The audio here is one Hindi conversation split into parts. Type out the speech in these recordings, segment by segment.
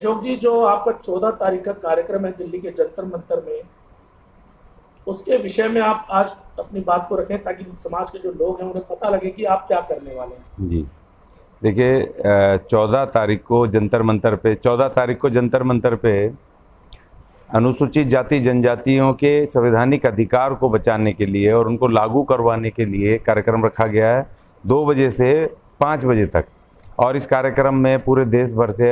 अशोक जी, जो आपका 14 तारीख का कार्यक्रम है दिल्ली के जंतर मंतर में, उसके विषय में आप आज अपनी बात को रखें ताकि समाज के जो लोग हैं उन्हें पता लगे कि आप क्या करने वाले हैं। जी देखिए, 14 तारीख को जंतर मंतर पे अनुसूचित जाति जनजातियों के संवैधानिक अधिकार को बचाने के लिए और उनको लागू करवाने के लिए कार्यक्रम रखा गया है 2 बजे से 5 बजे तक। और इस कार्यक्रम में पूरे देश भर से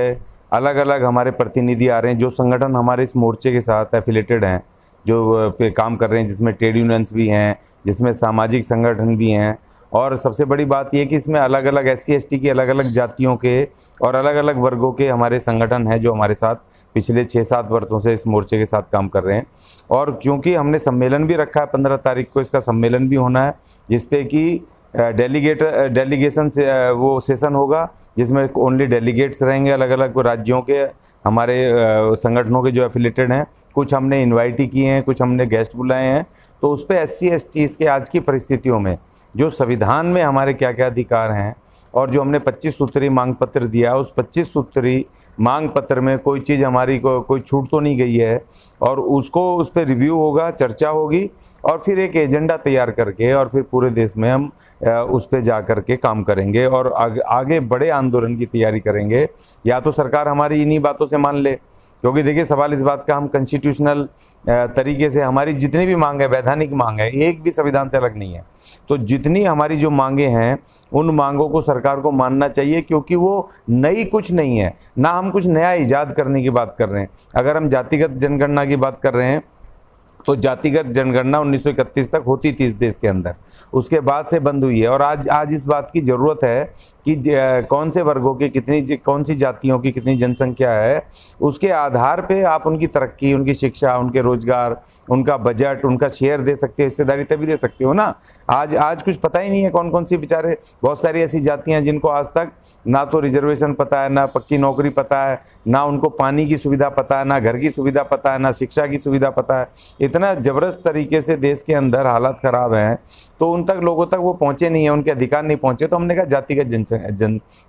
अलग अलग हमारे प्रतिनिधि आ रहे हैं, जो संगठन हमारे इस मोर्चे के साथ एफिलेटेड हैं, जो पे काम कर रहे हैं, जिसमें ट्रेड यूनियंस भी हैं, जिसमें सामाजिक संगठन भी हैं। और सबसे बड़ी बात यह कि इसमें अलग अलग SC ST की अलग अलग जातियों के और अलग अलग वर्गों के हमारे संगठन हैं, जो हमारे साथ पिछले 6-7 वर्षों से इस मोर्चे के साथ काम कर रहे हैं। और क्योंकि हमने सम्मेलन भी रखा है, 15 तारीख को इसका सम्मेलन भी होना है, जिसपे कि डेलीगेशन से वो सेशन होगा, जिसमें ओनली डेलीगेट्स रहेंगे अलग अलग राज्यों के, हमारे संगठनों के जो एफिलेटेड हैं। कुछ हमने इनवाइट ही किए हैं, कुछ हमने गेस्ट बुलाए हैं। तो उस पर SC ST के आज की परिस्थितियों में जो संविधान में हमारे क्या क्या अधिकार हैं और जो हमने 25 सूत्री मांग पत्र दिया, उस 25 सूत्री मांग पत्र में कोई चीज़ हमारी कोई छूट तो नहीं गई है। और उसको उस पर रिव्यू होगा, चर्चा होगी और फिर एक एजेंडा तैयार करके और फिर पूरे देश में हम उस पर जा कर के काम करेंगे और आगे बड़े आंदोलन की तैयारी करेंगे। या तो सरकार हमारी इन्हीं बातों से मान ले, क्योंकि देखिए सवाल इस बात का, हम कॉन्स्टिट्यूशनल तरीके से हमारी जितनी भी मांग है, वैधानिक मांग है, एक भी संविधान से अलग नहीं है। तो जितनी हमारी जो मांगे हैं उन मांगों को सरकार को मानना चाहिए, क्योंकि वो नई कुछ नहीं है, ना हम कुछ नया ईजाद करने की बात कर रहे हैं। अगर हम जातिगत जनगणना की बात कर रहे हैं तो जातिगत जनगणना 1931 तक होती थी इस देश के अंदर, उसके बाद से बंद हुई है। और आज इस बात की ज़रूरत है कि कौन से वर्गों की कौन सी जातियों की कितनी जनसंख्या है, उसके आधार पे आप उनकी तरक्की, उनकी शिक्षा, उनके रोजगार, उनका बजट, उनका शेयर दे सकते हो, हिस्सेदारी तभी दे सकते हो ना। आज कुछ पता ही नहीं है कौन कौन सी बेचारे, बहुत सारी ऐसी जातियाँ जिनको आज तक ना तो रिजर्वेशन पता है, ना पक्की नौकरी पता है, ना उनको पानी की सुविधा पता है, ना घर की सुविधा पता है, ना शिक्षा की सुविधा पता है। इतना ज़बरदस्त तरीके से देश के अंदर हालात ख़राब हैं, तो उन तक लोगों तक वो पहुँचे नहीं है, उनके अधिकार नहीं पहुँचे। तो हमने कहा जातिगत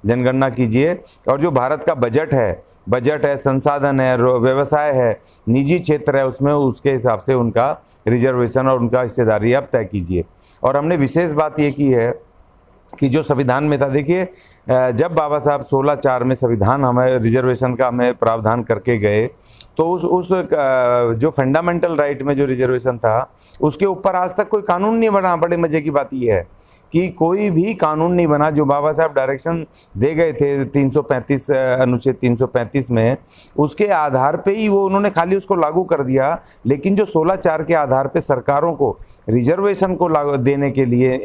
जनगणना कीजिए। और जो भारत का बजट है, संसाधन है, व्यवसाय है, निजी क्षेत्र है, उसमें उसके हिसाब से उनका रिजर्वेशन और उनका हिस्सेदारी आप तय कीजिए। और हमने विशेष बात ये की है कि जो संविधान में था, देखिए जब बाबा साहब 16/4 में संविधान हमें रिजर्वेशन का हमें प्रावधान करके गए, तो उस जो फंडामेंटल राइट में जो रिजर्वेशन था, उसके ऊपर आज तक कोई कानून नहीं बना। बड़े मज़े की बात यह है कि कोई भी कानून नहीं बना। जो बाबा साहब डायरेक्शन दे गए थे 335 अनुच्छेद 335 में, उसके आधार पे ही वो उन्होंने खाली उसको लागू कर दिया। लेकिन जो 16/4 के आधार पे सरकारों को रिजर्वेशन को लागू देने के लिए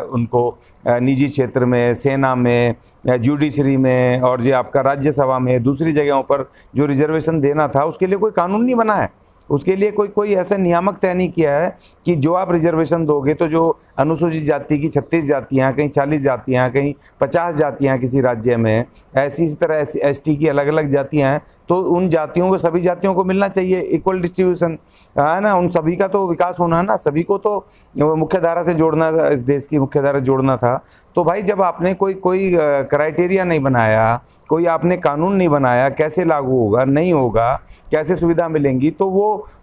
उनको निजी क्षेत्र में, सेना में, जुडिशरी में और जो आपका राज्यसभा में, दूसरी जगहों पर जो रिजर्वेशन देना था, उसके लिए कोई कानून नहीं बना है। उसके लिए कोई ऐसा नियामक तय नहीं किया है कि जो आप रिजर्वेशन दोगे तो जो अनुसूचित जाति की 36 जातियाँ, कहीं 40 जातियाँ, कहीं 50 जातियाँ किसी राज्य में, इसी तरह ST की अलग अलग जातियाँ हैं, तो उन जातियों को, सभी जातियों को मिलना चाहिए, इक्वल डिस्ट्रीब्यूशन है ना। उन सभी का तो विकास होना है ना, सभी को तो मुख्य धारा से जोड़ना था, इस देश की मुख्य धारा जोड़ना था। तो भाई जब आपने कोई क्राइटेरिया नहीं बनाया, कोई आपने कानून नहीं बनाया, कैसे लागू होगा, नहीं होगा, कैसे सुविधा मिलेंगी, तो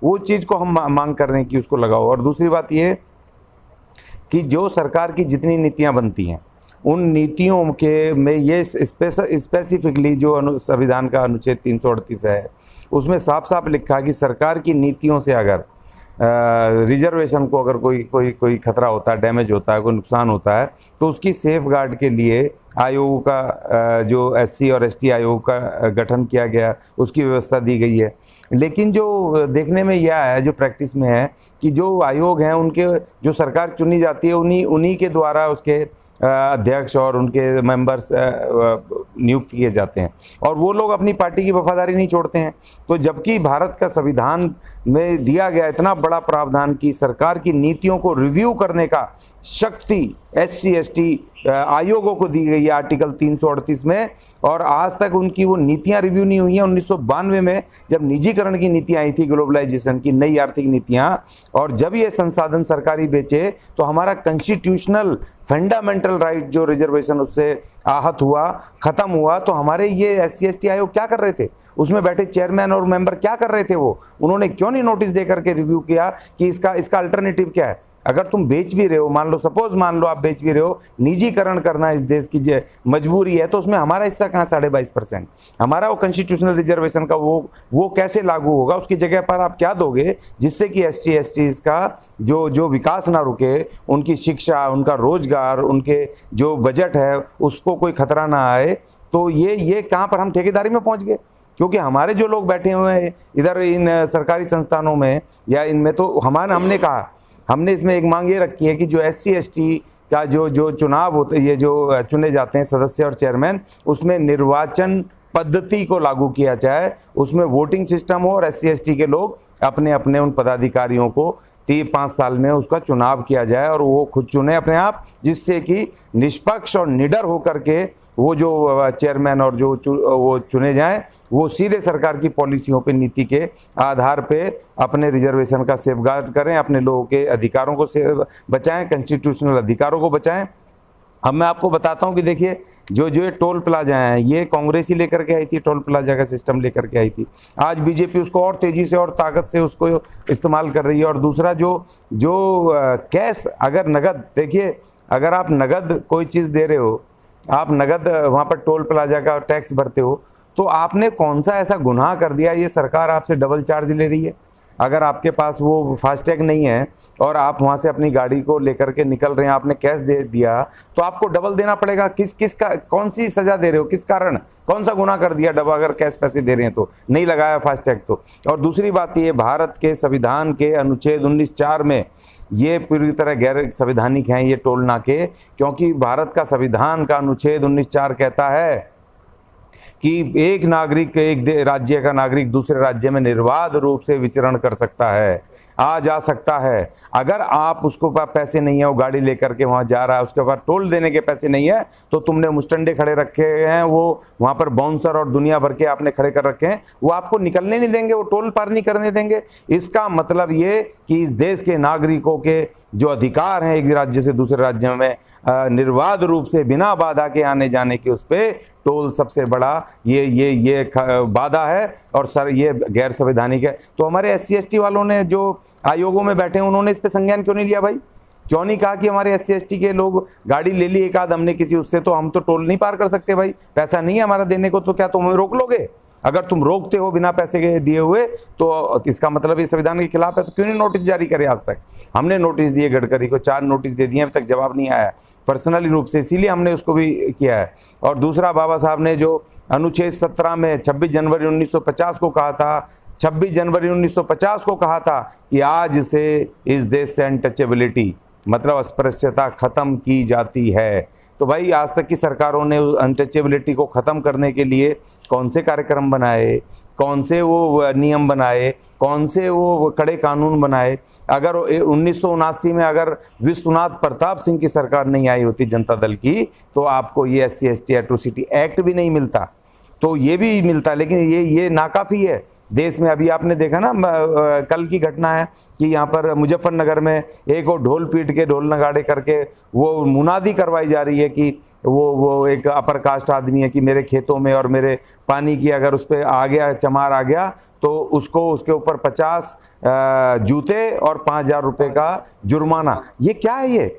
वो चीज़ को हम मांग कर रहे हैं कि उसको लगाओ। और दूसरी बात ये कि जो सरकार की जितनी नीतियां बनती हैं, उन नीतियों के में ये स्पेसिफिकली जो संविधान का अनुच्छेद 338 है, उसमें साफ साफ लिखा है कि सरकार की नीतियों से अगर रिजर्वेशन को अगर कोई खतरा होता है, डैमेज होता है, कोई नुकसान होता है, तो उसकी सेफ गार्ड के लिए आयोग का जो SC और ST आयोग का गठन किया गया, उसकी व्यवस्था दी गई है। लेकिन जो देखने में यह है, जो प्रैक्टिस में है, कि जो आयोग हैं उनके जो सरकार चुनी जाती है, उन्हीं के द्वारा उसके अध्यक्ष और उनके मेंबर्स नियुक्त किए जाते हैं, और वो लोग अपनी पार्टी की वफादारी नहीं छोड़ते हैं। तो जबकि भारत का संविधान में दिया गया इतना बड़ा प्रावधान कि सरकार की नीतियों को रिव्यू करने का शक्ति SC/ST आयोगों को दी गई है आर्टिकल 338 में, और आज तक उनकी वो नीतियां रिव्यू नहीं हुई हैं। 1992 में जब निजीकरण की नीति आई थी, ग्लोबलाइजेशन की नई आर्थिक नीतियां, और जब ये संसाधन सरकारी बेचे तो हमारा कॉन्स्टिट्यूशनल फंडामेंटल राइट जो रिजर्वेशन उससे आहत हुआ, खत्म हुआ। तो हमारे ये SC/ST आयोग क्या कर रहे थे, उसमें बैठे चेयरमैन और मेंबर क्या कर रहे थे, वो उन्होंने क्यों नहीं नोटिस दे करके रिव्यू किया कि इसका अल्टरनेटिव क्या है। अगर तुम बेच भी रहे हो, मान लो आप बेच भी रहे हो, निजीकरण करना इस देश की मजबूरी है, तो उसमें हमारा हिस्सा कहाँ 22.5%, हमारा वो कॉन्स्टिट्यूशनल रिजर्वेशन का वो कैसे लागू होगा, उसकी जगह पर आप क्या दोगे जिससे कि SC/ST का जो विकास ना रुके, उनकी शिक्षा, उनका रोजगार, उनके जो बजट है उसको कोई खतरा ना आए। तो ये कहाँ पर हम ठेकेदारी में पहुँच गए, क्योंकि हमारे जो लोग बैठे हुए हैं इधर इन सरकारी संस्थानों में या इनमें, तो हमने कहा, हमने इसमें एक मांग ये रखी है कि जो SC/ST का जो चुनाव होते, ये जो चुने जाते हैं सदस्य और चेयरमैन, उसमें निर्वाचन पद्धति को लागू किया जाए, उसमें वोटिंग सिस्टम हो और SC/ST के लोग अपने अपने उन पदाधिकारियों को 5 साल में उसका चुनाव किया जाए और वो खुद चुने अपने आप, जिससे कि निष्पक्ष और निडर होकर के वो जो चेयरमैन और वो चुने जाएं, वो सीधे सरकार की पॉलिसियों पे, नीति के आधार पे अपने रिजर्वेशन का सेफगार्ड करें, अपने लोगों के अधिकारों को बचाएं, कॉन्स्टिट्यूशनल अधिकारों को बचाएं। अब मैं आपको बताता हूं कि देखिए जो ये टोल प्लाजा हैं, ये कांग्रेस ही लेकर के आई थी, टोल प्लाजा का सिस्टम लेकर के आई थी। आज बीजेपी उसको और तेज़ी से और ताकत से उसको इस्तेमाल कर रही है। और दूसरा जो कैश, अगर नगद, देखिए अगर आप नगद कोई चीज़ दे रहे हो, आप नगद वहाँ पर टोल प्लाजा का टैक्स भरते हो, तो आपने कौन सा ऐसा गुनाह कर दिया, ये सरकार आपसे डबल चार्ज ले रही है। अगर आपके पास वो फास्टैग नहीं है और आप वहाँ से अपनी गाड़ी को लेकर के निकल रहे हैं, आपने कैश दे दिया, तो आपको डबल देना पड़ेगा। कौन सी सज़ा दे रहे हो, किस कारण, कौन सा गुनाह कर दिया डबल, अगर कैश पैसे दे रहे हैं तो, नहीं लगाया फास्टैग तो। और दूसरी बात ये, भारत के संविधान के अनुच्छेद 19(4) में ये पूरी तरह गैर संवैधानिक हैं ये टोल नाके, क्योंकि भारत का संविधान का अनुच्छेद 19(4) कहता है कि एक नागरिक, एक राज्य का नागरिक दूसरे राज्य में निर्बाध रूप से विचरण कर सकता है, आ जा सकता है। अगर आप उसको पास पैसे नहीं है, वो गाड़ी लेकर के वहाँ जा रहा है, उसके बाद टोल देने के पैसे नहीं है, तो तुमने मुस्टंडे खड़े रखे हैं, वो वहाँ पर बाउंसर और दुनिया भर के आपने खड़े कर रखे हैं, वो आपको निकलने नहीं देंगे, वो टोल पार नहीं करने देंगे। इसका मतलब ये कि इस देश के नागरिकों के जो अधिकार हैं एक राज्य से दूसरे राज्य में निर्बाध रूप से बिना बाधा के आने जाने के, उस पर टोल सबसे बड़ा ये बाधा है और सर ये गैर संवैधानिक है। तो हमारे SC/ST वालों ने जो आयोगों में बैठे हैं, उन्होंने इस पे संज्ञान क्यों नहीं लिया भाई? क्यों नहीं कहा कि हमारे SC/ST के लोग गाड़ी ले ली एक आध हमने किसी उससे, तो हम तो टोल नहीं पार कर सकते भाई, पैसा नहीं है हमारा देने को, तो क्या तुम हमें रोक लोगे? अगर तुम रोकते हो बिना पैसे के दिए हुए, तो इसका मतलब ये संविधान के खिलाफ है। तो क्यों नहीं नोटिस जारी करे? आज तक हमने नोटिस दिए, गडकरी को 4 नोटिस दे दिए, अभी तक जवाब नहीं आया पर्सनली रूप से, इसीलिए हमने उसको भी किया है। और दूसरा, बाबा साहब ने जो अनुच्छेद 17 में 26 जनवरी 1950 को कहा था, 26 जनवरी 1950 को कहा था कि आज से इस देश से अनटचेबिलिटी, मतलब अस्पृश्यता खत्म की जाती है। तो भाई आज तक की सरकारों ने अनटचेबिलिटी को ख़त्म करने के लिए कौन से कार्यक्रम बनाए, कौन से वो नियम बनाए, कौन से वो कड़े कानून बनाए? अगर 1979 में अगर विश्वनाथ प्रताप सिंह की सरकार नहीं आई होती जनता दल की, तो आपको ये SC/ST एट्रोसिटी एक्ट भी नहीं मिलता, तो ये भी मिलता। लेकिन ये नाकाफ़ी है देश में। अभी आपने देखा ना, कल की घटना है कि यहाँ पर मुजफ्फरनगर में एक वो ढोल पीट के, ढोल नगाड़े करके वो मुनादी करवाई जा रही है कि वो एक अपर कास्ट आदमी है कि मेरे खेतों में और मेरे पानी की अगर उस पर आ गया, चमार आ गया, तो उसको उसके ऊपर 50 जूते और 5,000 रुपये का जुर्माना। ये क्या है?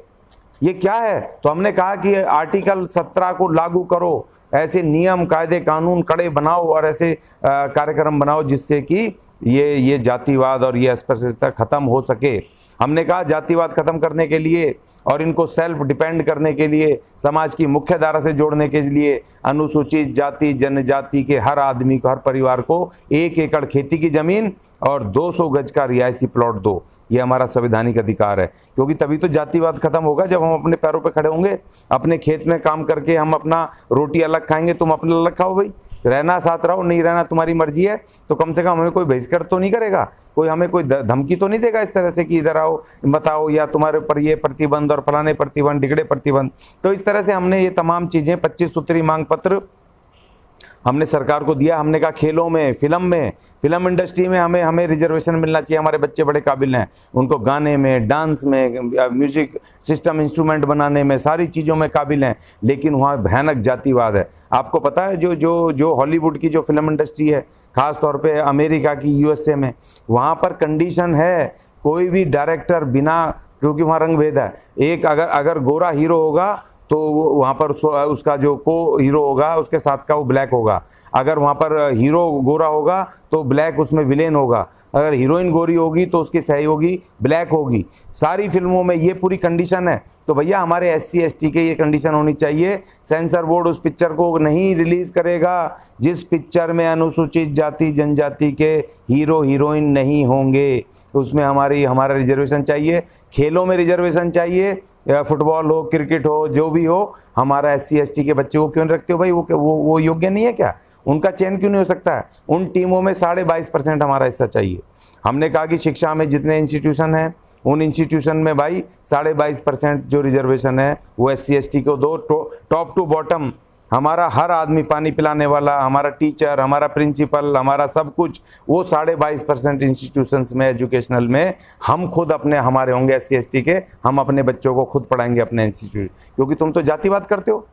ये क्या है? तो हमने कहा कि आर्टिकल 17 को लागू करो, ऐसे नियम, कायदे, कानून कड़े बनाओ और ऐसे कार्यक्रम बनाओ जिससे कि ये जातिवाद और ये अस्पृश्यता ख़त्म हो सके। हमने कहा जातिवाद ख़त्म करने के लिए और इनको सेल्फ डिपेंड करने के लिए, समाज की मुख्य धारा से जोड़ने के लिए अनुसूचित जाति जनजाति के हर आदमी को, हर परिवार को 1 एकड़ खेती की ज़मीन और 200 गज का रिहायशी प्लॉट दो, ये हमारा संवैधानिक अधिकार है। क्योंकि तभी तो जातिवाद खत्म होगा जब हम अपने पैरों पे खड़े होंगे। अपने खेत में काम करके हम अपना रोटी अलग खाएंगे, तुम अपना अलग खाओ भाई, रहना साथ रहो, नहीं रहना तुम्हारी मर्जी है। तो कम से कम हमें कोई बहिष्कार तो नहीं करेगा, कोई हमें कोई धमकी तो नहीं देगा इस तरह से कि इधर आओ बताओ, या तुम्हारे ऊपर ये प्रतिबंध और फलाने प्रतिबंध ढिगड़े प्रतिबंध। तो इस तरह से हमने ये तमाम चीज़ें 25 सूत्री मांग पत्र हमने सरकार को दिया। हमने कहा खेलों में, फिल्म इंडस्ट्री में हमें रिजर्वेशन मिलना चाहिए। हमारे बच्चे बड़े काबिल हैं, उनको गाने में, डांस में, म्यूजिक सिस्टम इंस्ट्रूमेंट बनाने में, सारी चीज़ों में काबिल हैं। लेकिन वहाँ भयानक जातिवाद है। आपको पता है जो हॉलीवुड की जो फिल्म इंडस्ट्री है, ख़ास तौर पे अमेरिका की, यूएसए में, वहाँ पर कंडीशन है कोई भी डायरेक्टर बिना, क्योंकि वहाँ रंग भेद है, एक अगर गोरा हीरो होगा तो वहाँ पर उसका जो को हीरो होगा उसके साथ का वो ब्लैक होगा। अगर वहाँ पर हीरो गोरा होगा तो ब्लैक उसमें विलेन होगा। अगर हीरोइन गोरी होगी तो उसकी सहयोगी ब्लैक होगी। सारी फिल्मों में ये पूरी कंडीशन है। तो भैया हमारे SC ST के ये कंडीशन होनी चाहिए। सेंसर बोर्ड उस पिक्चर को नहीं रिलीज़ करेगा जिस पिक्चर में अनुसूचित जाति जनजाति के हीरो हीरोइन नहीं होंगे। उसमें हमारा रिजर्वेशन चाहिए। खेलों में रिजर्वेशन चाहिए, या फुटबॉल हो, क्रिकेट हो, जो भी हो। हमारा SC ST के बच्चे को क्यों नहीं रखते हो भाई? वो योग्य नहीं है क्या? उनका चयन क्यों नहीं हो सकता है? उन टीमों में 22.5% हमारा हिस्सा चाहिए। हमने कहा कि शिक्षा में जितने इंस्टीट्यूशन हैं उन इंस्टीट्यूशन में भाई 22.5% जो रिजर्वेशन है वो SC ST को दो। टॉप टू बॉटम हमारा हर आदमी, पानी पिलाने वाला, हमारा टीचर, हमारा प्रिंसिपल, हमारा सब कुछ, वो 22.5% इंस्टीट्यूशंस में, एजुकेशनल में हम खुद अपने हमारे होंगे SC ST के। हम अपने बच्चों को खुद पढ़ाएंगे अपने इंस्टीट्यूट। क्योंकि तुम तो जातिवाद करते हो,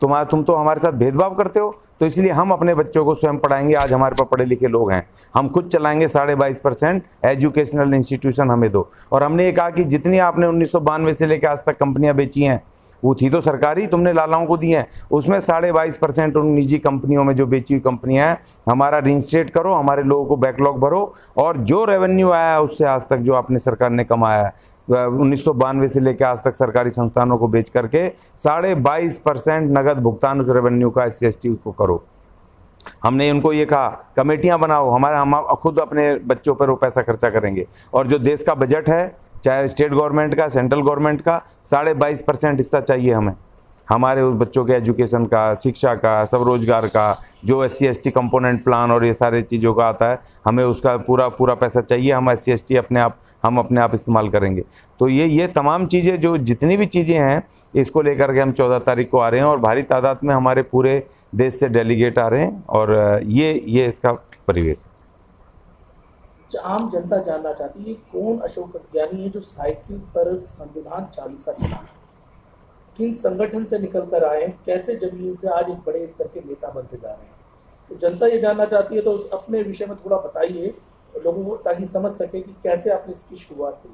तुम तो हमारे साथ भेदभाव करते हो, तो इसलिए हम अपने बच्चों को स्वयं पढ़ाएंगे। आज हमारे पास पढ़े लिखे लोग हैं, हम खुद चलाएंगे। 22.5% एजुकेशनल इंस्टीट्यूशन हमें दो। और हमने ये कहा कि जितनी आपने 1992 से लेकर आज तक कंपनियां बेची हैं वो थी तो सरकारी, तुमने लालाओं को दी हैं। उसमें 22.5% उन निजी कंपनियों में जो बेची हुई कंपनियां हैं हमारा रिइंस्टेट करो, हमारे लोगों को बैकलॉग भरो। और जो रेवेन्यू आया है उससे आज तक जो आपने सरकार ने कमाया है 1992 से लेकर आज तक सरकारी संस्थानों को बेच करके 22.5% नगद भुगतान उस रेवेन्यू का SC ST को करो। हमने उनको ये कहा कमेटियां बनाओ, हम खुद अपने बच्चों पर वो पैसा खर्चा करेंगे। और जो देश का बजट है, चाहे स्टेट गवर्नमेंट का, सेंट्रल गवर्नमेंट का, 22.5% हिस्सा चाहिए हमें, हमारे उस बच्चों के एजुकेशन का, शिक्षा का, स्वरोजगार का, जो SC ST कंपोनेंट प्लान और ये सारे चीज़ों का आता है, हमें उसका पूरा पैसा चाहिए। हम SC ST अपने आप इस्तेमाल करेंगे। तो ये तमाम चीज़ें, जो जितनी भी चीज़ें हैं, इसको लेकर के हम 14 तारीख को आ रहे हैं और भारी तादाद में हमारे पूरे देश से डेलीगेट आ रहे हैं। और ये इसका परिवेश है। आम जनता जानना चाहती है कौन अशोक अज्ञानी है जो साइकिल पर संविधान चालीसा चला, किन संगठन से निकल कर आए, कैसे जमीन से आज एक बड़े स्तर के नेता बनते जा रहे हैं। तो जनता ये जानना चाहती है, तो अपने विषय में थोड़ा बताइए लोगों को, ताकि समझ सके कि कैसे आपने इसकी शुरुआत की।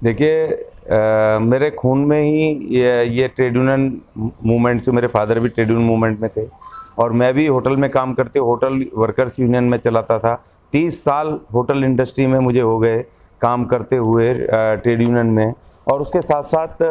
देखिए मेरे खून में ही ये ट्रेड यूनियन मूवमेंट से, मेरे फादर भी ट्रेड यूनियन मूवमेंट में थे और मैं भी होटल में काम करते होटल वर्कर्स यूनियन में चलाता था। 30 साल होटल इंडस्ट्री में मुझे हो गए काम करते हुए ट्रेड यूनियन में। और उसके साथ साथ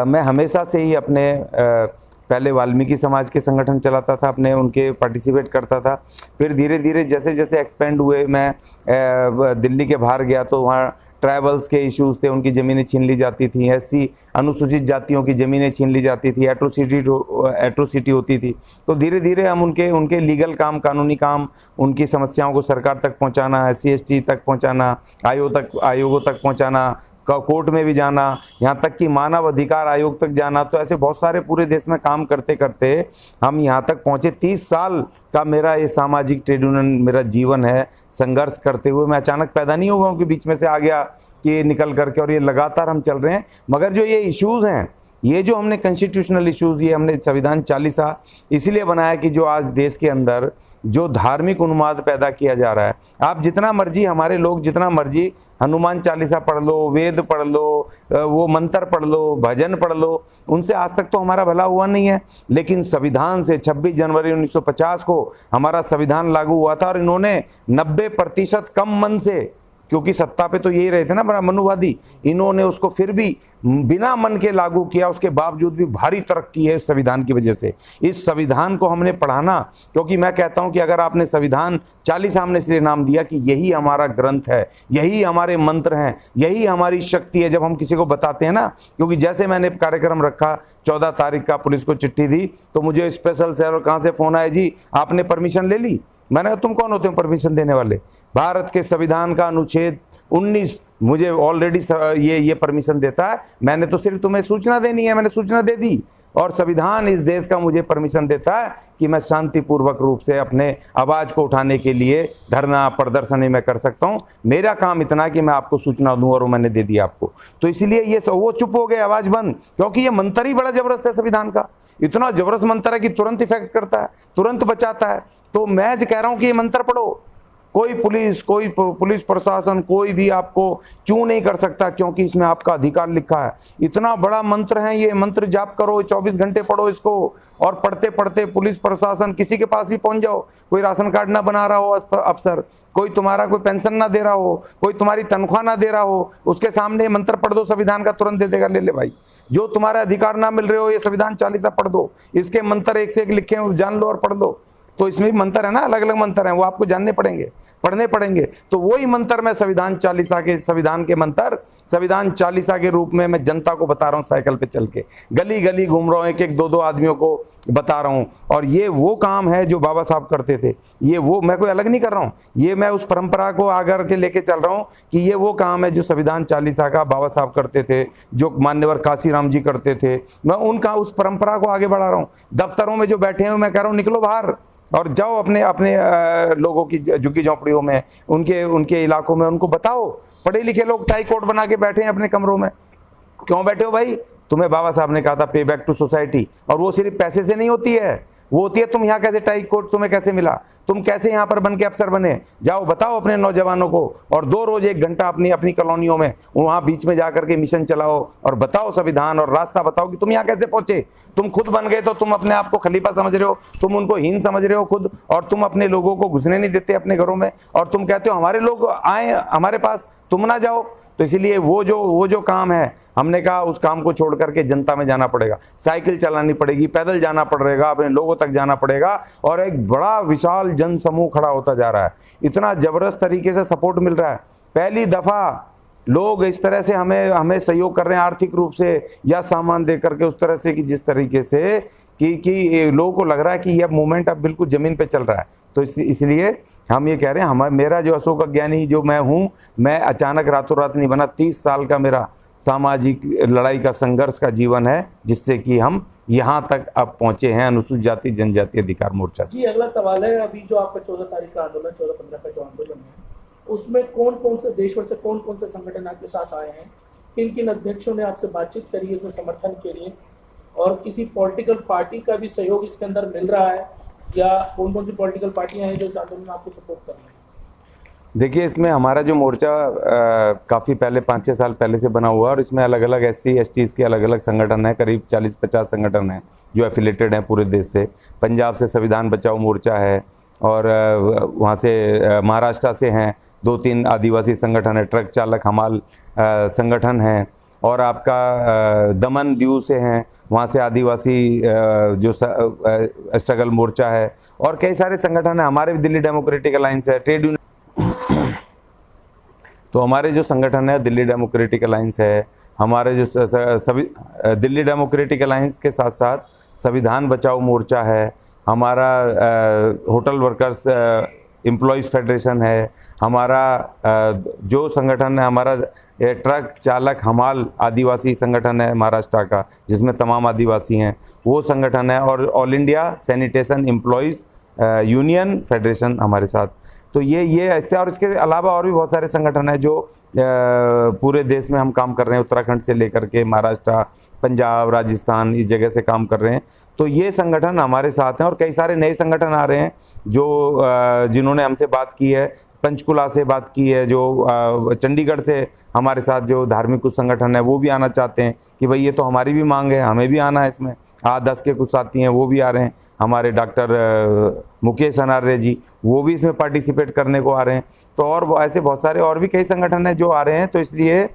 मैं हमेशा से ही अपने पहले वाल्मीकि समाज के संगठन चलाता था, अपने उनके पार्टिसिपेट करता था। फिर धीरे धीरे जैसे जैसे एक्सपेंड हुए, मैं दिल्ली के बाहर गया तो वहाँ ट्राइबल्स के इश्यूज़ थे, उनकी ज़मीनें छीन ली जाती थी, SC अनुसूचित जातियों की ज़मीनें छीन ली जाती थी, एट्रोसिटी होती थी। तो धीरे धीरे हम उनके लीगल काम, कानूनी काम, उनकी समस्याओं को सरकार तक पहुंचाना, SC ST तक पहुंचाना, आयोगों तक पहुंचाना, कोर्ट में भी जाना, यहाँ तक कि मानव अधिकार आयोग तक जाना। तो ऐसे बहुत सारे पूरे देश में काम करते करते हम यहाँ तक पहुँचे। 30 साल का मेरा ये सामाजिक ट्रेड यूनियन मेरा जीवन है, संघर्ष करते हुए। मैं अचानक पैदा नहीं हुआ कि बीच में से आ गया कि निकल करके, और ये लगातार हम चल रहे हैं। मगर जो ये इश्यूज़ हैं, ये जो हमने कॉन्स्टिट्यूशनल इश्यूज़, ये हमने संविधान चालीसा इसलिए बनाया कि जो आज देश के अंदर जो धार्मिक उन्माद पैदा किया जा रहा है, आप जितना मर्जी, हमारे लोग जितना मर्जी हनुमान चालीसा पढ़ लो, वेद पढ़ लो, वो मंत्र पढ़ लो, भजन पढ़ लो, उनसे आज तक तो हमारा भला हुआ नहीं है। लेकिन संविधान से 26 जनवरी 1950 को हमारा संविधान लागू हुआ था और इन्होंने 90% कम मन से, क्योंकि सत्ता पे तो यही रहे थे ना बड़ा मनुवादी, इन्होंने उसको फिर भी बिना मन के लागू किया, उसके बावजूद भी भारी तरक्की है इस संविधान की वजह से। इस संविधान को हमने पढ़ाना, क्योंकि मैं कहता हूं कि अगर आपने संविधान 40 हमने इसलिए नाम दिया कि यही हमारा ग्रंथ है, यही हमारे मंत्र हैं, यही हमारी शक्ति है। जब हम किसी को बताते हैं ना, क्योंकि जैसे मैंने कार्यक्रम रखा 14 तारीख का, पुलिस को चिट्ठी दी तो मुझे स्पेशल से और कहाँ से फ़ोन आया, जी आपने परमिशन ले ली। मैंने कहा तुम कौन होते हो परमिशन देने वाले? भारत के संविधान का अनुच्छेद 19 मुझे ऑलरेडी ये परमिशन देता है, मैंने तो सिर्फ तुम्हें सूचना देनी है, मैंने सूचना दे दी। और संविधान इस देश का मुझे परमिशन देता है कि मैं शांतिपूर्वक रूप से अपने आवाज़ को उठाने के लिए धरना प्रदर्शनी में कर सकता हूँ। मेरा काम इतना है कि मैं आपको सूचना दूँ, और वो मैंने दे दिया आपको। तो इसलिए ये वो चुप हो गए, आवाज़ बंद, क्योंकि ये मंत्र ही बड़ा ज़बरदस्त है संविधान का। इतना ज़बरदस्त मंत्र है कि तुरंत इफेक्ट करता है, तुरंत बचाता है। तो मैं कह रहा हूँ कि ये मंत्र पढ़ो, कोई पुलिस प्रशासन कोई भी आपको चू नहीं कर सकता, क्योंकि इसमें आपका अधिकार लिखा है। इतना बड़ा मंत्र है ये, मंत्र जाप करो, 24 घंटे पढ़ो इसको, और पढ़ते पढ़ते पुलिस प्रशासन किसी के पास भी पहुंच जाओ, कोई राशन कार्ड ना बना रहा हो अफसर, कोई तुम्हारा कोई पेंशन ना दे रहा हो, कोई तुम्हारी तनख्वाह ना दे रहा हो, उसके सामने मंत्र पढ़ दो, संविधान का तुरंत दे देगा, ले ले भाई। जो तुम्हारे अधिकार ना मिल रहे हो, ये संविधान 40 पढ़ दो, इसके मंत्र एक से एक लिखे हैं, जान लो और पढ़ दो। तो इसमें भी मंत्र है ना, अलग अलग मंत्र हैं, वो आपको जानने पड़ेंगे, पढ़ने पड़ेंगे। तो वही मंत्र मैं संविधान 40 के रूप में मैं जनता को बता रहा हूँ, साइकिल पे चल के गली गली घूम रहा हूँ, एक एक दो दो आदमियों को बता रहा हूँ। और ये वो काम है जो बाबा साहब करते थे, ये वो, मैं कोई अलग नहीं कर रहा हूँ, ये मैं उस परंपरा को आगे के लेके चल रहा हूँ कि ये वो काम है जो संविधान 40 का बाबा साहब करते थे, जो मान्यवर काशीराम जी करते थे। मैं उनका उस परंपरा को आगे बढ़ा रहा हूँ। दफ्तरों में जो बैठे हैं, मैं कह रहा हूँ निकलो बाहर और जाओ अपने अपने लोगों की झुग्गी झोंपड़ियों में, उनके इलाकों में, उनको बताओ। पढ़े लिखे लोग टाई कोट बना के बैठे हैं अपने कमरों में, क्यों बैठे हो भाई? तुम्हें बाबा साहब ने कहा था पे बैक टू सोसाइटी, और वो सिर्फ पैसे से नहीं होती है, वो होती है तुम यहाँ कैसे, टाई कोट तुम्हें कैसे मिला, तुम कैसे यहाँ पर बन के अफसर बने। जाओ बताओ अपने नौजवानों को, और 2 रोज 1 घंटा अपनी कॉलोनियों में वहाँ बीच में जाकर के मिशन चलाओ और बताओ संविधान और रास्ता बताओ कि तुम यहाँ कैसे पहुँचे। तुम खुद बन गए तो तुम अपने आप को खलीफा समझ रहे हो, तुम उनको हीन समझ रहे हो खुद, और तुम अपने लोगों को घुसने नहीं देते अपने घरों में, और तुम कहते हो हमारे लोग आए हमारे पास, तुम ना जाओ। तो इसलिए वो जो काम है, हमने कहा उस काम को छोड़ करके जनता में जाना पड़ेगा, साइकिल चलानी पड़ेगी, पैदल जाना पड़ेगा, अपने लोगों तक जाना पड़ेगा। और एक बड़ा विशाल जन समूह खड़ा होता जा रहा है, इतना जबरदस्त तरीके से सपोर्ट मिल रहा है। पहली दफ़ा लोग इस तरह से हमें सहयोग कर रहे हैं आर्थिक रूप से या सामान दे करके, उस तरह से कि जिस तरीके से कि लोगों को लग रहा है कि यह मूवमेंट अब बिल्कुल ज़मीन पे चल रहा है। तो इसलिए हम ये कह रहे हैं, मेरा जो अशोक अज्ञानी जो मैं हूँ, मैं अचानक रातों रात नहीं बना, 30 साल का मेरा सामाजिक लड़ाई का संघर्ष का जीवन है, जिससे कि हम यहाँ तक अब पहुँचे हैं, अनुसूचित जाति जनजाति अधिकार मोर्चा। जी अगला सवाल है, अभी जो आपका 14 तारीख का आंदोलन, 14-15 का जो आंदोलन है, उसमें कौन कौन से देश भर से कौन कौन से संगठन आपके साथ आए हैं, किन किन अध्यक्षों ने आपसे बातचीत करी है इसमें समर्थन के लिए, और किसी पॉलिटिकल पार्टी का भी सहयोग इसके अंदर मिल रहा है, या कौन कौन सी पॉलिटिकल पार्टियां हैं जो इस आंदोलन में आपको सपोर्ट कर रही हैं? देखिए, इसमें हमारा जो मोर्चा काफ़ी पहले 5-6 साल पहले से बना हुआ है, और इसमें अलग अलग SC STs के अलग अलग संगठन हैं, करीब 40-50 संगठन हैं जो एफिलेटेड हैं पूरे देश से। पंजाब से संविधान बचाओ मोर्चा है, और वहाँ से महाराष्ट्र से हैं 2-3 आदिवासी संगठन है, ट्रक चालक हमाल संगठन हैं, और आपका दमन दीव से हैं, वहाँ से आदिवासी जो स्ट्रगल मोर्चा है, और कई सारे संगठन हैं। हमारे दिल्ली डेमोक्रेटिक अलायंस है, ट्रेड यूनियन। तो हमारे जो संगठन है दिल्ली डेमोक्रेटिक अलायंस है, हमारे जो सभी दिल्ली डेमोक्रेटिक अलायंस के साथ साथ संविधान बचाओ मोर्चा है, हमारा होटल वर्कर्स एम्प्लॉयज़ फेडरेशन है, हमारा जो संगठन है, हमारा ट्रक चालक हमाल आदिवासी संगठन है महाराष्ट्र का, जिसमें तमाम आदिवासी हैं, वो संगठन है, और all India sanitation employees union federation हमारे साथ। तो ये ऐसे, और इसके अलावा और भी बहुत सारे संगठन हैं जो पूरे देश में हम काम कर रहे हैं, उत्तराखंड से लेकर के महाराष्ट्र, पंजाब, राजस्थान, इस जगह से काम कर रहे हैं। तो ये संगठन हमारे साथ हैं, और कई सारे नए संगठन आ रहे हैं जो जिन्होंने हमसे बात की है, पंचकुला से बात की है, जो चंडीगढ़ से हमारे साथ जो धार्मिक कुछ संगठन है वो भी आना चाहते हैं कि भाई ये तो हमारी भी मांग है, हमें भी आना है इसमें। A10 के कुछ साथी हैं वो भी आ रहे हैं, हमारे डॉक्टर मुकेश अनार्य जी वो भी इसमें पार्टिसिपेट करने को आ रहे हैं। तो और ऐसे बहुत सारे और भी कई संगठन हैं जो आ रहे हैं। तो इसलिए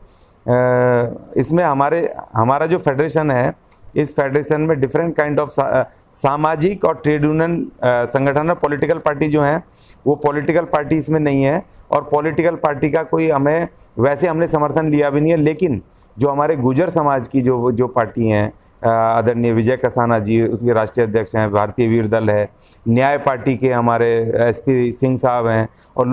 इसमें हमारा जो फेडरेशन है, इस फेडरेशन में डिफरेंट काइंड ऑफ सामाजिक और ट्रेड यूनियन संगठन और पॉलिटिकल पार्टी जो हैं, वो पॉलिटिकल पार्टी इसमें नहीं है और पॉलिटिकल पार्टी का कोई वैसे हमने समर्थन लिया भी नहीं है। लेकिन जो हमारे गुर्जर समाज की जो पार्टी हैं, आदरणीय विजय कसाना जी उसके राष्ट्रीय अध्यक्ष हैं, भारतीय वीर दल है, न्याय पार्टी के हमारे SP सिंह साहब हैं, और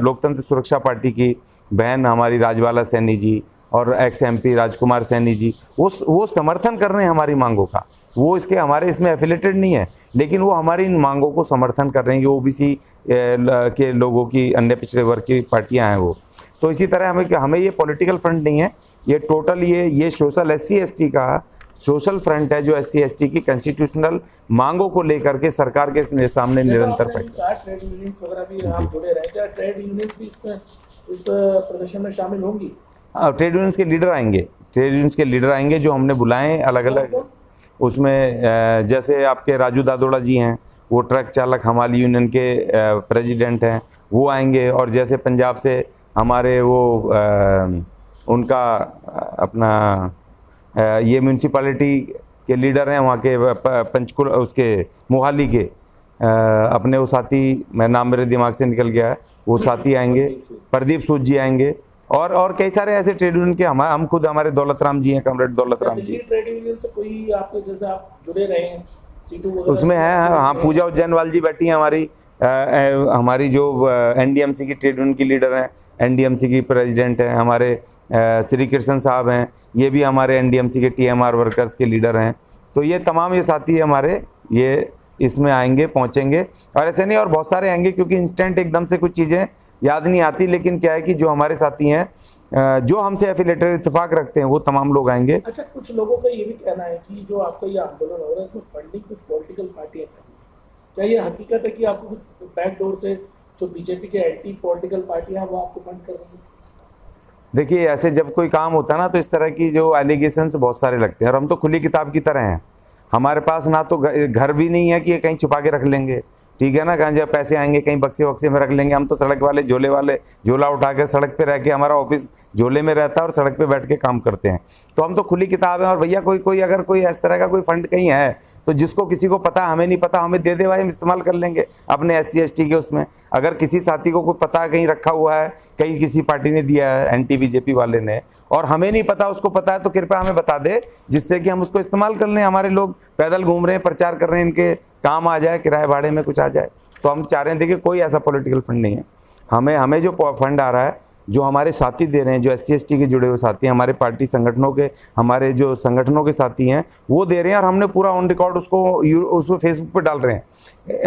लोकतंत्र सुरक्षा पार्टी की बहन हमारी राजबाला सैनी जी और XMP राजकुमार सैनी जी, वो समर्थन कर रहे हैं हमारी मांगों का। वो हमारे इसमें एफिलेटेड नहीं है, लेकिन वो हमारी इन मांगों को समर्थन कर रहे हैं। OBC के लोगों की, अन्य पिछड़े वर्ग की पार्टियां हैं वो। तो इसी तरह हमें ये पॉलिटिकल फ्रंट नहीं है, ये टोटल ये सोशल SC/ST का सोशल फ्रंट है, जो SC/ST की कॉन्स्टिट्यूशनल मांगों को लेकर के सरकार के सामने निरंतर ट्रेड यूनियंस वगैरह भी आप जुड़े रहे, क्या ट्रेड यूनियंस भी इस प्रदर्शन में शामिल होंगी? हाँ, ट्रेड यूनियंस के लीडर आएंगे जो हमने बुलाए अलग अलग। उसमें जैसे आपके राजू दादोड़ा जी हैं, वो ट्रक चालक हमारी यूनियन के प्रेसिडेंट हैं, वो आएंगे। और जैसे पंजाब से हमारे उनका अपना ये म्यूनसिपैलिटी के लीडर हैं, वहाँ के पंचकुला उसके मोहाली के अपने वो साथी, मैं नाम मेरे दिमाग से निकल गया है, वो साथी आएंगे, प्रदीप सूद जी आएंगे, और कई सारे ऐसे ट्रेड यूनियन के हम खुद हमारे दौलत राम जी हैं, comrade Daulat Ram ji. Trade union से कोई आपके जैसे आप जुड़े रहे हैं सीटू वगैरह उसमें है? हाँ, पूजा उज्जैनवाल जी बैठी हैं हमारी जो NDMC की ट्रेड यूनियन की लीडर हैं, NDMC की प्रेसिडेंट हैं हमारे श्री कृष्ण साहब हैं, ये भी हमारे NDMC के TMR वर्कर्स के लीडर हैं। तो ये तमाम ये साथी हमारे ये इसमें आएंगे, पहुंचेंगे। और ऐसे नहीं, और बहुत सारे आएंगे, क्योंकि इंस्टेंट एकदम से कुछ चीज़ें याद नहीं आती। लेकिन क्या है कि जो हमारे साथी हैं, जो हमसे एफिलेटेड इत्तेफाक रखते हैं, वो तमाम लोग आएंगे। अच्छा, कुछ लोगों का ये भी कहना है कि जो आपका ये आंदोलन हो रहा है, इसमें फंडिंग कुछ पॉलिटिकल पार्टियां कर रही हैं। क्या ये हकीकत है कि आपको कुछ बैकडोर से जो बीजेपी के एंटी पॉलिटिकल पार्टियां वो आपको फंड कर रही हैं? देखिए, ऐसे जब कोई काम होता है ना, तो इस तरह की जो एलिगेशंस बहुत सारे लगते हैं, और हम तो खुली किताब की तरह हैं। हमारे पास ना तो घर भी नहीं है कि ये कहीं छुपा के रख लेंगे, ठीक है ना, कहीं जब पैसे आएंगे कहीं बक्से वक्से में रख लेंगे। हम तो सड़क वाले झोला उठा कर सड़क पे रह के, हमारा ऑफिस झोले में रहता है और सड़क पे बैठ के काम करते हैं। तो हम तो खुली किताब है। और भैया कोई अगर कोई इस तरह का कोई फंड कहीं है, तो जिसको किसी को पता, हमें नहीं पता, हमें दे दे भाई, हम इस्तेमाल कर लेंगे अपने SC/ST के उसमें। अगर किसी साथी को कोई पता कहीं रखा हुआ है, कहीं किसी पार्टी ने दिया है, NT-BJP वाले ने, और हमें नहीं पता, उसको पता है, तो कृपया हमें बता दे, जिससे कि हम उसको इस्तेमाल कर लें। हमारे लोग पैदल घूम रहे हैं, प्रचार कर रहे हैं, इनके काम आ जाए, किराए भाड़े में कुछ आ जाए। तो हम चाह रहे हैं, देखिए कोई ऐसा पॉलिटिकल फंड नहीं है। हमें जो फंड आ रहा है, जो हमारे साथी दे रहे हैं, जो SC/ST के जुड़े हुए साथी हैं, हमारे पार्टी संगठनों के, हमारे जो संगठनों के साथी हैं, वो दे रहे हैं। और हमने पूरा ऑन रिकॉर्ड उसको फेसबुक पे डाल रहे हैं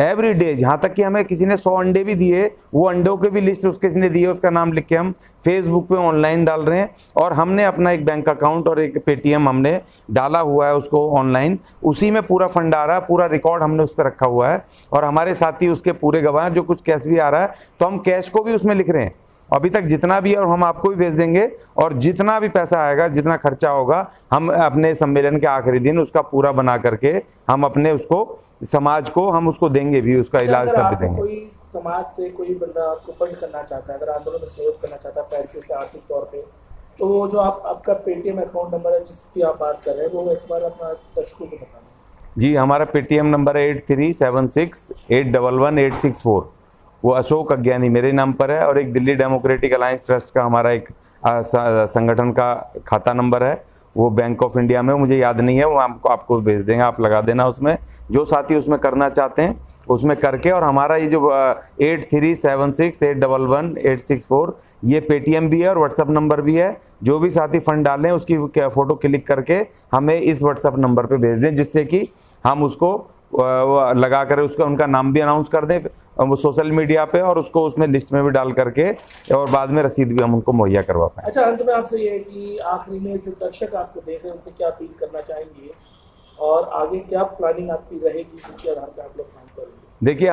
एवरी डे। जहाँ तक कि हमें किसी ने 100 अंडे भी दिए, वो अंडों के भी लिस्ट उसके किसी ने दी है, उसका नाम लिख के हम फेसबुक पे ऑनलाइन डाल रहे हैं। और हमने अपना एक बैंक अकाउंट और एक पेटीएम हमने डाला हुआ है उसको ऑनलाइन, उसी में पूरा फंड आ रहा है, पूरा रिकॉर्ड हमने उस पर रखा हुआ है। और हमारे साथी उसके पूरे गवाह हैं। जो कुछ कैश भी आ रहा है, तो हम कैश को भी उसमें लिख रहे हैं अभी तक जितना भी है, और हम आपको भी भेज देंगे। और जितना भी पैसा आएगा, जितना खर्चा होगा, हम अपने सम्मेलन के आखिरी दिन उसका पूरा बना करके हम अपने उसको समाज को हम उसको देंगे भी, उसका इलाज सब भी देंगे। कोई समाज से कोई बंदा आपको फंड करना चाहता है, अगर आंदोलन में सहयोग करना चाहता है पैसे से, आर्थिक तौर पे, तो वो जो आपका पेटीएम अकाउंट नंबर है जिसकी आप बात कर रहे हैं, वो एक बार अपना दर्शकों को बताना। जी, हमारा पेटीएम नंबर है 8376811864। वो अशोक अज्ञानी मेरे नाम पर है। और एक दिल्ली डेमोक्रेटिक अलायंस ट्रस्ट का हमारा एक संगठन का खाता नंबर है, वो बैंक ऑफ इंडिया में, मुझे याद नहीं है, वो आपको भेज देंगे, आप लगा देना उसमें। जो साथी उसमें करना चाहते हैं उसमें करके। और हमारा ये जो 8376811864 ये पेटीएम भी है और व्हाट्सअप नंबर भी है। जो भी साथी फंड डालें, उसकी फ़ोटो क्लिक करके हमें इस व्हाट्सअप नंबर पर भेज दें, जिससे कि हम उसको लगा कर उनका नाम भी अनाउंस कर दें वो सोशल मीडिया पे, और उसको उसमें लिस्ट में भी डाल करके, और बाद में रसीद भी हम उनको मुहैया करवा पाएं। अच्छा, अंत में आपसे ये है कि आखिरी में जो दर्शक आपको देख रहे हैं, उनसे क्या अपील करना चाहेंगे, और आगे क्या प्लानिंग आपकी रहेगी, जिसके आधार पर आप लोग काम करेंगे? देखिए,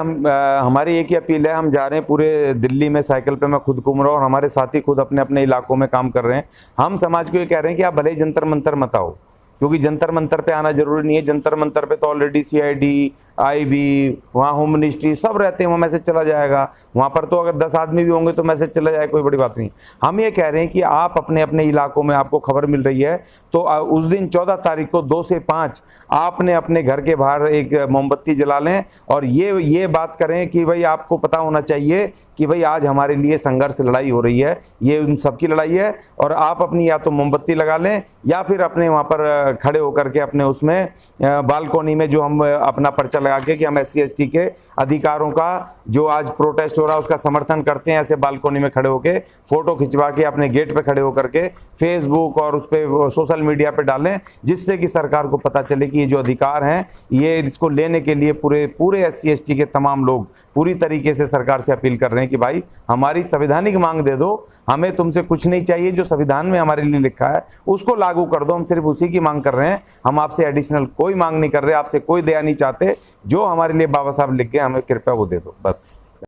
हमारी एक ही अपील है। हम जा रहे हैं पूरे दिल्ली में साइकिल पे, मैं खुद घूम रहा हूँ, और हमारे साथी खुद अपने अपने इलाकों में काम कर रहे हैं। हम समाज को ये कह रहे हैं कि आप भले ही जंतर मंतर मत आओ, क्योंकि जंतर मंतर पे आना जरूरी नहीं है। जंतर मंतर पे तो ऑलरेडी CID, IB, वहाँ होम मिनिस्ट्री सब रहते हैं, वहाँ मैसेज चला जाएगा। वहाँ पर तो अगर 10 आदमी भी होंगे तो मैसेज चला जाएगा, कोई बड़ी बात नहीं। हम ये कह रहे हैं कि आप अपने अपने इलाकों में आपको खबर मिल रही है तो उस दिन 14 तारीख को 2 से 5 आपने अपने घर के बाहर एक मोमबत्ती जला लें और ये बात करें कि भाई आपको पता होना चाहिए कि भाई आज हमारे लिए संघर्ष लड़ाई हो रही है, ये उन सबकी लड़ाई है। और आप अपनी या तो मोमबत्ती लगा लें या फिर अपने वहाँ पर खड़े होकर के अपने उसमें बालकोनी में जो हम अपना पर्चा लगा के कि हम SC ST के अधिकारों का जो आज प्रोटेस्ट हो रहा है उसका समर्थन करते हैं, ऐसे बालकोनी में खड़े होकर फोटो खिंचवा के अपने गेट पे खड़े होकर के फेसबुक और उस पर सोशल मीडिया पे डालें, जिससे कि सरकार को पता चले कि ये जो अधिकार हैं ये इसको लेने के लिए पूरे SC ST के तमाम लोग पूरी तरीके से सरकार से अपील कर रहे हैं कि भाई हमारी संवैधानिक मांग दे दो, हमें तुमसे कुछ नहीं चाहिए, जो संविधान में हमारे लिए लिखा है उसको लागू कर दो, हम सिर्फ उसी की मांग कर रहे हैं, हम आपसे एडिशनल कोई मांग नहीं कर रहे, आपसे कोई दया नहीं चाहते, जो हमारे लिए बाबा साहब लिख गए हमें कृपया वो दे दो बस।